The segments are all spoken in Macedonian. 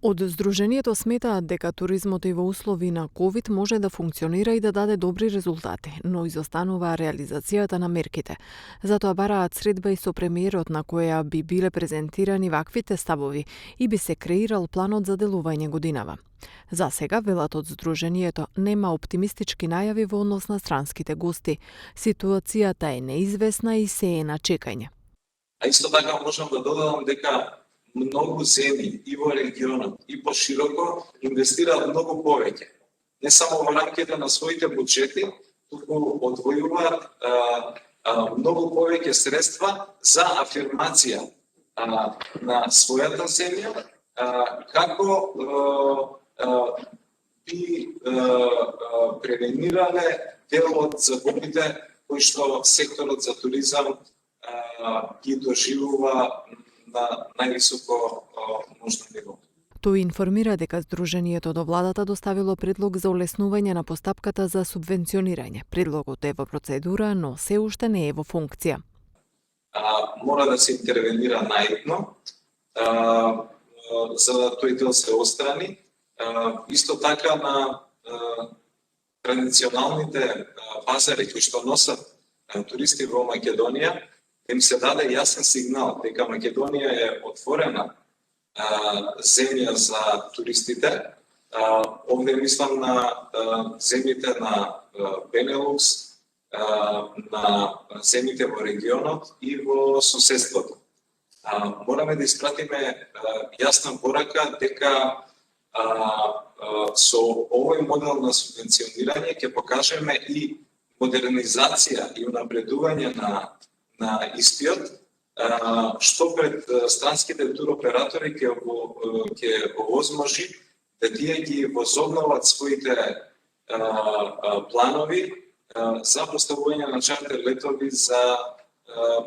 Од Сдруженијето сметаат дека туризмот и во услови на ковид може да функционира и да даде добри резултати, но изостанува реализацијата на мерките. Затоа бараат средба и со премиерот на која би биле презентирани ваквите ставови и би се креирал планот за делување годинава. За сега, велат од Сдруженијето, нема оптимистички најави во однос на странските гости. Ситуацијата е неизвестна и се е на чекање. А исто така можам да додадам дека многу земји и во регионот и пошироко инвестираат многу повеќе. Не само во рамките на своите буџети, туку одвојуваат многу повеќе средства за афирмација на својата земја, како би превенирале дел од загубите кои што секторот за туризам ги доживува на највисоко можно ниво. Тој информира дека Сдруженијето до владата доставило предлог за олеснување на постапката за субвенционирање. Предлогот е во процедура, но се уште не е во функција. Мора да се интервенира најдно, за да тој дел се острани. Исто така на традиционалните пазари кои што носат туристи во Македонија, им се даде јасен сигнал дека Македонија е отворена земја за туристите. Овде мислам на земјите на Бенелукс, на земјите во регионот и во соседството. Мораме да испратиме јасна порака дека со овој модел на субвенционирање ќе покажеме и модернизација и унапредување на истиот, што пред странските туроператори ќе овозможи да тие ги возобноват своите планови за поставување на чартер летови за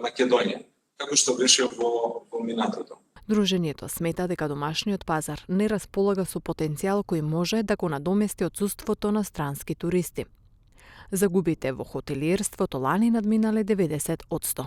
Македонија, како што беше во минатото. Друженијето смета дека домашниот пазар не располага со потенцијал кој може да го надомести отсуството на странски туристи. Загубите во хотелиерството лани надминале 90%.